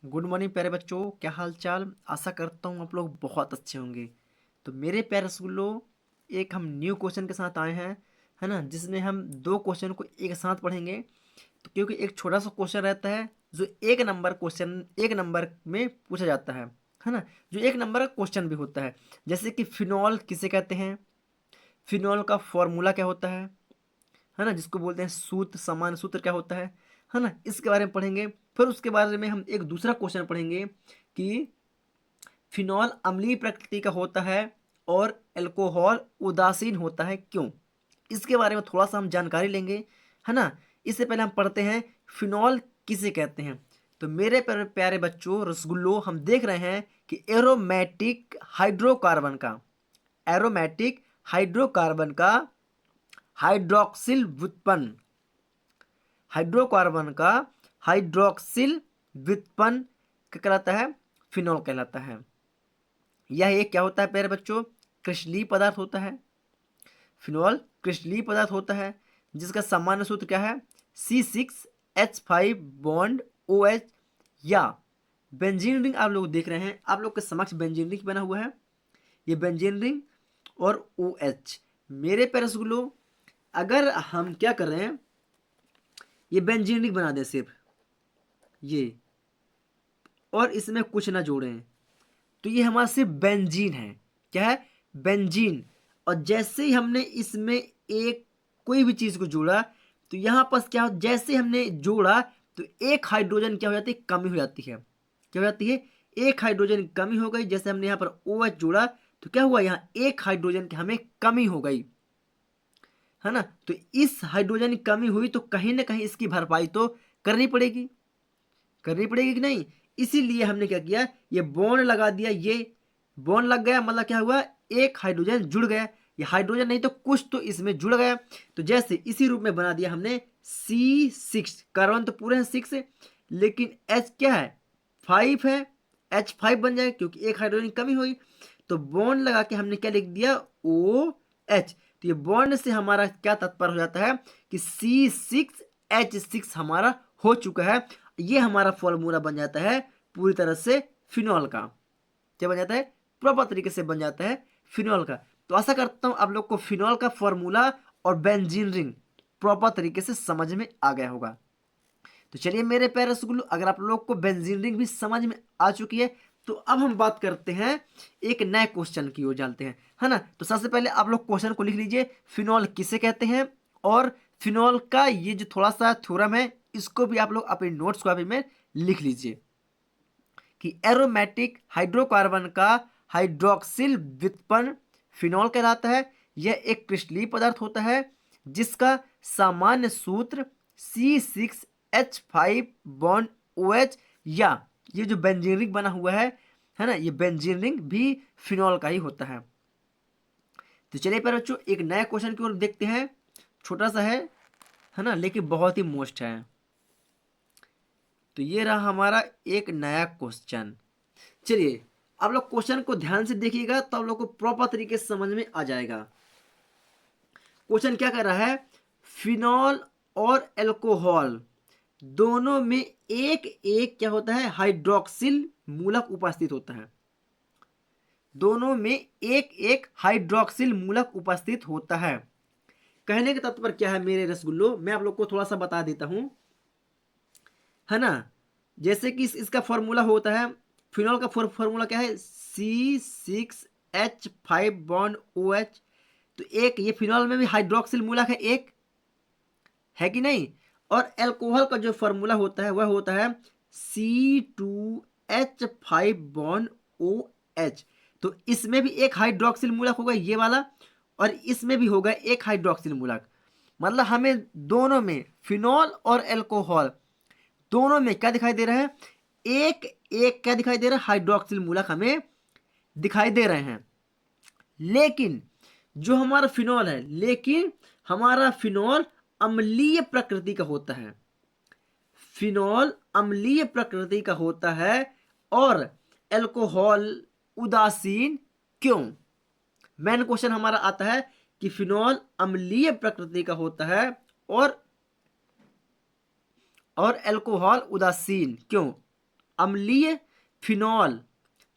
Good morning प्यारे बच्चों, क्या हाल चाल। आशा करता हूँ आप लोग बहुत अच्छे होंगे। तो मेरे प्यारे रसगुल्लो, एक हम न्यू क्वेश्चन के साथ आए हैं, है ना, जिसमें हम दो क्वेश्चन को एक साथ पढ़ेंगे। तो क्योंकि एक छोटा सा क्वेश्चन रहता है जो एक नंबर क्वेश्चन एक नंबर में पूछा जाता है ना, जो एक नंबर का क्वेश्चन भी होता है। जैसे कि फिनॉल किसे कहते हैं, फिनॉल का फॉर्मूला क्या होता है ना, जिसको बोलते हैं सूत्र, सामान्य सूत्र क्या होता है ना, इसके बारे में पढ़ेंगे। फिर उसके बारे में हम एक दूसरा क्वेश्चन पढ़ेंगे कि फिनॉल अम्लीय प्रकृति का होता है और अल्कोहल उदासीन होता है, क्यों। इसके बारे में थोड़ा सा हम जानकारी लेंगे, है ना। इससे पहले हम पढ़ते हैं फिनॉल किसे कहते हैं। तो मेरे प्यारे प्यारे बच्चों रसगुल्लो, हम देख रहे हैं कि एरोमेटिक हाइड्रोकार्बन का हाइड्रोक्सिल व्युत्पन्न हाइड्रोकार्बन का हाइड्रोक्सिल व्युत्पन्न क्या कहलाता है, फिनॉल कहलाता है। यह एक क्या होता है प्यारे बच्चों, क्रिस्टलीय पदार्थ होता है। फिनॉल क्रिस्टलीय पदार्थ होता है जिसका सामान्य सूत्र क्या है, C6H5 बॉन्ड OH, या बेंजीन रिंग आप लोग देख रहे हैं, आप लोग के समक्ष बेंजीन रिंग बना हुआ है, ये बेंजीन रिंग और OH। मेरे प्यारे रसगुल्लो, अगर हम क्या कर रहे हैं, ये बेंजीन रिंग बना दें सिर्फ ये, और इसमें कुछ ना जोड़ें, तो ये हमारा सिर्फ बेंजीन है। क्या है, बेंजीन। और जैसे ही हमने इसमें एक कोई भी चीज को जोड़ा, तो यहां पर क्या हो, जैसे हमने जोड़ा तो एक हाइड्रोजन क्या हो जाती है, कमी हो जाती है। क्या हो जाती है, एक हाइड्रोजन की कमी हो गई। जैसे हमने यहाँ पर OH जोड़ा तो क्या हुआ, यहाँ एक हाइड्रोजन की हमें कमी हो गई, है ना। तो इस हाइड्रोजन की कमी हुई तो कहीं ना कहीं इसकी भरपाई तो करनी पड़ेगी, करनी पड़ेगी कि नहीं। इसीलिए हमने क्या किया, ये बॉन्ड लगा दिया, ये बॉन्ड लग गया, मतलब क्या हुआ, एक हाइड्रोजन जुड़ गया। ये हाइड्रोजन नहीं तो कुछ तो इसमें जुड़ गया, तो जैसे इसी रूप में बना दिया हमने C6। कार्बन तो पूरे हैं 6, लेकिन H क्या है, 5 है, H5 बन जाएगा क्योंकि एक हाइड्रोजन की कमी हुई। तो बॉन्ड लगा के हमने क्या लिख दिया, OH। तो ये बॉन्ड से हमारा क्या तात्पर्य हो जाता है कि C6H6 हमारा हो चुका है। ये हमारा फॉर्मूला बन जाता है पूरी तरह से फिनॉल का। क्या बन जाता है, प्रॉपर तरीके से बन जाता है फिनॉल का। तो आशा करता हूं आप लोग को फिनॉल का फॉर्मूला और बेंजीन रिंग प्रॉपर तरीके से समझ में आ गया होगा। तो चलिए मेरे प्यारे रसगुल्लो, अगर आप लोग को बेंजीन रिंग भी समझ में आ चुकी है, तो अब हम बात करते हैं एक नए क्वेश्चन की ओर चलते हैं, है ना। तो सबसे पहले आप लोग क्वेश्चन को लिख लीजिए, फिनॉल किसे कहते हैं, और फिनॉल का ये जो थोड़ा सा थ्योरम है, इसको भी आप लोग अपने नोट्स कॉपी में लिख लीजिए कि एरोमेटिक हाइड्रोकार्बन का हाइड्रोक्सिल व्युत्पन्न फिनॉल कहलाता है। यह एक क्रिस्टलीय पदार्थ होता है जिसका सामान्य सूत्र C6H5 बॉन्ड OH, या ये जो बेंजीन रिंग बना हुआ है ना, ये बेंजीन रिंग भी फिनॉल का ही होता है। तो चलिए पर बच्चों एक नया क्वेश्चन की ओर देखते हैं, छोटा सा है ना, लेकिन बहुत ही मोस्ट है। तो ये रहा हमारा एक नया क्वेश्चन। चलिए आप लोग क्वेश्चन को ध्यान से देखिएगा तो आप लोग को प्रॉपर तरीके से समझ में आ जाएगा। क्वेश्चन क्या कर रहा है, फिनॉल और अल्कोहल दोनों में एक एक क्या होता है, हाइड्रोक्सिल मूलक उपस्थित होता है। दोनों में एक एक हाइड्रोक्सिल मूलक उपस्थित होता है। कहने का तात्पर्य क्या है मेरे रसगुल्लो, मैं आप लोग को थोड़ा सा बता देता हूं, है ना। जैसे कि इसका फॉर्मूला होता है, फिनॉल का फॉर्मूला क्या है, C6H5 बॉन्ड OH। तो एक ये फिनॉल में भी हाइड्रोक्सिल मूलक है कि नहीं। और अल्कोहल का जो फॉर्मूला होता है वह होता है C2H5 बॉन्ड OH। तो इसमें भी एक हाइड्रोक्सिल मूलक होगा ये वाला, और इसमें भी होगा एक हाइड्रोक्सिल मूलक। मतलब हमें दोनों में, फिनॉल और अल्कोहल दोनों में क्या दिखाई दे रहा है, एक एक क्या दिखाई दे रहा है, हाइड्रोक्सिल मूलक हमें दिखाई दे रहे हैं। लेकिन जो हमारा फिनॉल है, लेकिन हमारा फिनॉल अम्लीय प्रकृति का होता है। फिनॉल अम्लीय प्रकृति का होता है और अल्कोहल उदासीन, क्यों। मेन क्वेश्चन हमारा आता है कि फिनॉल अम्लीय प्रकृति का होता है और अल्कोहल उदासीन क्यों। अम्लीय, फिनॉल,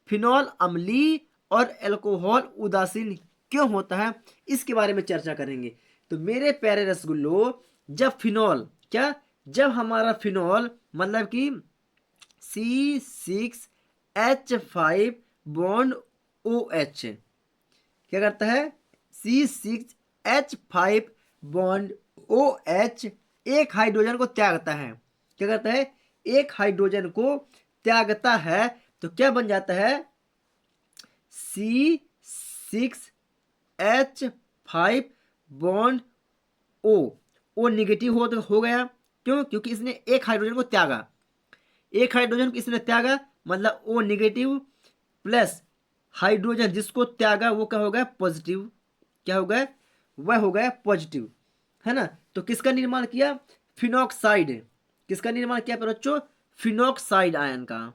फिनॉल अम्लीय और अल्कोहल उदासीन क्यों होता है, इसके बारे में चर्चा करेंगे। तो मेरे प्यारे रसगुल्लो, जब फिनॉल क्या, जब हमारा फिनॉल मतलब कि C6H5 बॉन्ड OH क्या करता है, C6H5 बॉन्ड OH एक हाइड्रोजन को त्यागता है। क्या करता है, एक हाइड्रोजन को त्यागता है। तो क्या बन जाता है, C6H5 बॉन्ड O निगेटिव हो गया। क्यों, क्योंकि इसने एक हाइड्रोजन को त्यागा, एक हाइड्रोजन को इसने त्यागा, मतलब O निगेटिव प्लस हाइड्रोजन जिसको त्यागा वो क्या हो गया, पॉजिटिव। क्या हो गया, वह हो गया पॉजिटिव, है ना। तो किसका निर्माण किया, फिनॉक्साइड, किसका निर्माण किया बच्चों, फिनॉक्साइड आयन का,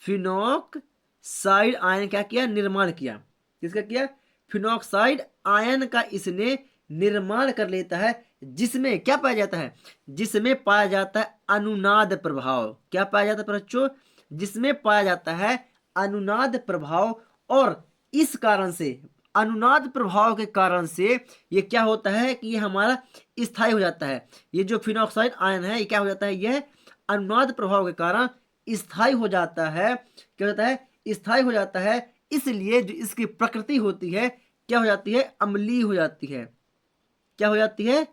फिनॉक्साइड आयन क्या किया, निर्माण किया। किसका किया, फिनॉक्साइड आयन का इसने निर्माण कर लेता है, जिसमें क्या पाया जाता है, जिसमें पाया जाता है अनुनाद प्रभाव। क्या पाया जाता है बच्चों, जिसमें पाया जाता है अनुनाद प्रभाव। और इस कारण से, अनुनाद प्रभाव के कारण से ये क्या होता है कि ये हमारा स्थायी हो जाता है। ये जो फिनॉक्साइड आयन है ये क्या हो जाता है, यह अनुनाद प्रभाव के कारण स्थायी हो जाता है। क्या होता है, स्थायी हो जाता है। इसलिए जो इसकी प्रकृति होती है क्या हो जाती है, अम्लीय हो जाती है। क्या हो जाती है,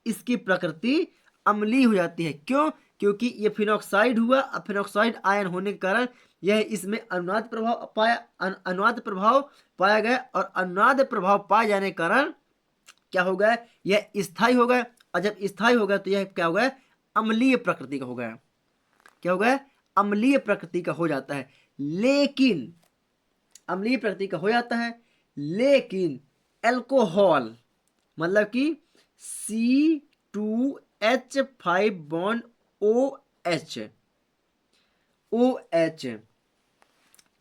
इसकी प्रकृति अम्लीय हो जाती है। क्यों, क्योंकि ये फिनॉक्साइड हुआ। अब फिनॉक्साइड आयन होने के कारण यह इसमें अनुनाद प्रभाव पाया, अनुनाद प्रभाव पाया गया। और अनुनाद प्रभाव पाए जाने के कारण क्या हो गया, यह स्थायी हो गया। और जब स्थायी हो गया तो यह क्या हो गया, अम्लीय प्रकृति का हो गया। क्या हो गया, अम्लीय प्रकृति का हो जाता है। लेकिन अम्लीय प्रकृति का हो जाता है, लेकिन अल्कोहल मतलब कि C2H5 बॉन्ड OH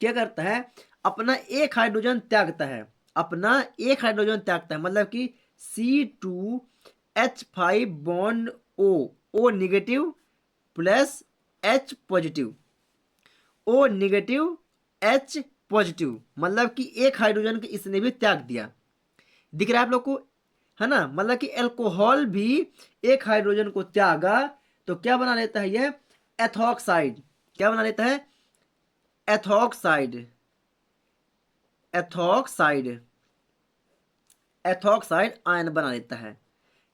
क्या करता है, अपना एक हाइड्रोजन त्यागता है, अपना एक हाइड्रोजन त्यागता है। मतलब कि C2H5 bond O negative plus H positive, O negative H positive, मतलब कि एक हाइड्रोजन के इसने भी त्याग दिया। दिख रहा है आप लोग को, है ना। मतलब कि अल्कोहल भी एक हाइड्रोजन को त्यागा तो क्या बना लेता है, यह एथॉक्साइड। क्या बना लेता है, एथॉक्साइड, एथॉक्साइड, एथॉक्साइड आयन बना लेता है।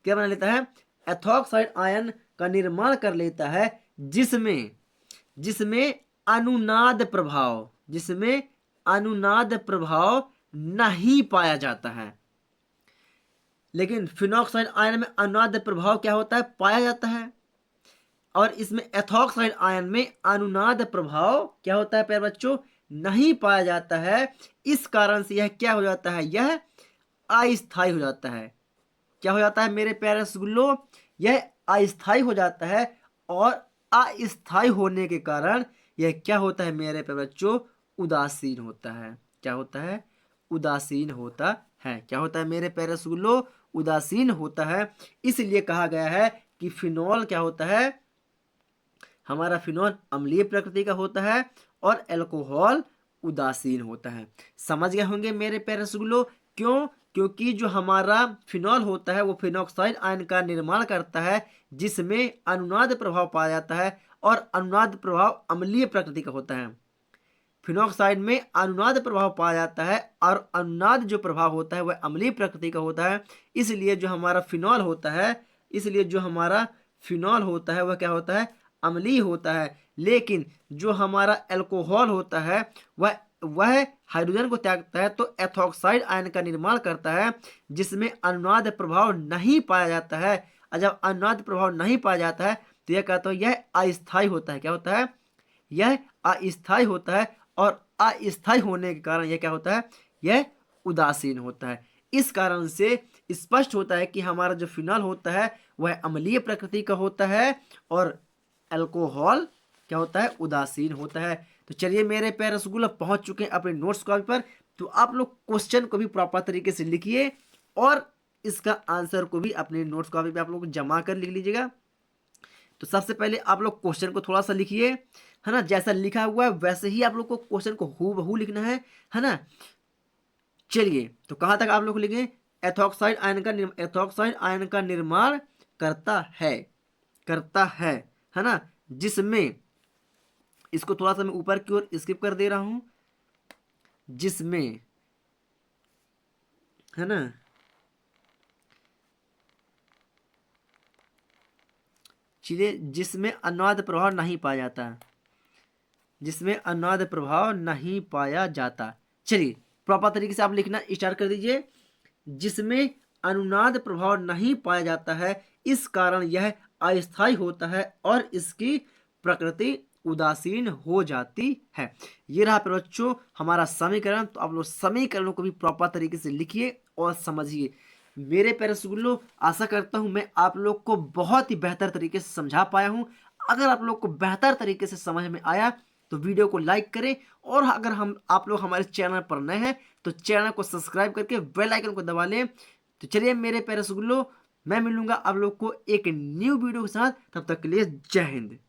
क्या बना लेता है, एथॉक्साइड आयन का निर्माण कर लेता है, जिसमें जिसमें अनुनाद प्रभाव, जिसमें अनुनाद प्रभाव नहीं पाया जाता है। लेकिन फिनॉक्साइड आयन में अनुनाद प्रभाव क्या होता है, पाया जाता है। और इसमें एथॉक्साइड आयन में अनुनाद प्रभाव क्या होता है प्यारे बच्चों, नहीं पाया जाता है। इस कारण से यह क्या हो जाता है, यह अस्थायी हो जाता है। क्या हो जाता है मेरे प्यारे रसगुल्लो, यह अस्थायी हो जाता है। और अस्थायी होने के कारण यह क्या होता है मेरे प्यारे बच्चों, उदासीन होता है। क्या होता है, उदासीन होता है। क्या होता है मेरे प्यारे रसगुल्लो, उदासीन होता है। इसलिए कहा गया है कि फिनॉल क्या होता है, हमारा फिनॉल अम्लीय प्रकृति का होता है और अल्कोहल उदासीन होता है। समझ गए होंगे मेरे प्यारे रसगुल्लो। क्यों, क्योंकि जो हमारा फिनॉल होता है वो फिनॉक्साइड आयन का निर्माण करता है, जिसमें अनुनाद प्रभाव पाया जाता है। और अनुनाद प्रभाव अम्लीय प्रकृति का होता है। फिनॉक्साइड में अनुनाद प्रभाव पाया जाता है और अनुनाद जो प्रभाव होता है वह अम्लीय प्रकृति का होता है। इसलिए जो हमारा फिनॉल होता है, इसलिए जो हमारा फिनॉल होता है वह क्या होता है, अम्लीय होता है। लेकिन जो हमारा अल्कोहल होता है वह हाइड्रोजन को त्यागता है तो एथॉक्साइड आयन का निर्माण करता है, जिसमें अनुनाद प्रभाव नहीं पाया जाता है। और जब अनुनाद प्रभाव नहीं पाया जाता है तो यह कहता है यह अस्थायी होता है। क्या होता है, यह अस्थायी होता है। और अस्थायी होने के कारण यह क्या होता है, यह उदासीन होता है। इस कारण से स्पष्ट होता है कि हमारा जो फिनॉल होता है वह अम्लीय प्रकृति का होता है और अल्कोहल क्या होता है, उदासीन होता है। तो चलिए मेरे प्यारे रसगुल्ला पहुंच चुके हैं अपने नोट्स कॉपी पर। तो आप लोग क्वेश्चन को भी प्रॉपर तरीके से लिखिए और इसका आंसर को भी अपने नोट्स कॉपी पे आप लोग जमा कर लिख लीजिएगा। तो सबसे पहले आप लोग क्वेश्चन को थोड़ा सा लिखिए, है ना, जैसा लिखा हुआ है वैसे ही आप लोग को क्वेश्चन को हूबहू लिखना है ना। चलिए, तो कहाँ तक आप लोग लिखेंगे, एथॉक्साइड आयन का निर्माण करता है ना, जिसमें, इसको थोड़ा सा मैं ऊपर की ओर स्किप कर दे रहा हूं, जिसमें, है ना, चीजें जिसमें अनुनाद प्रभाव नहीं पाया जाता, जिसमें अनुनाद प्रभाव नहीं पाया जाता। चलिए प्रॉपर तरीके से आप लिखना स्टार्ट कर दीजिए। जिसमें अनुनाद प्रभाव नहीं पाया जाता है, इस कारण यह अस्थायी होता है और इसकी प्रकृति उदासीन हो जाती है। ये रहा फिर बच्चों हमारा समीकरण। तो आप लोग समीकरणों को भी प्रॉपर तरीके से लिखिए और समझिए। मेरे प्यारे स्कूलों, आशा करता हूं मैं आप लोग को बहुत ही बेहतर तरीके से समझा पाया हूं। अगर आप लोग को बेहतर तरीके से समझ में आया तो वीडियो को लाइक करें, और अगर आप लोग हमारे चैनल पर नए हैं तो चैनल को सब्सक्राइब करके बेल आइकन को दबा लें। तो चलिए मेरे प्यारे स्कूलों, मैं मिलूंगा आप लोग को एक न्यू वीडियो के साथ, तब तक के लिए जय हिंद।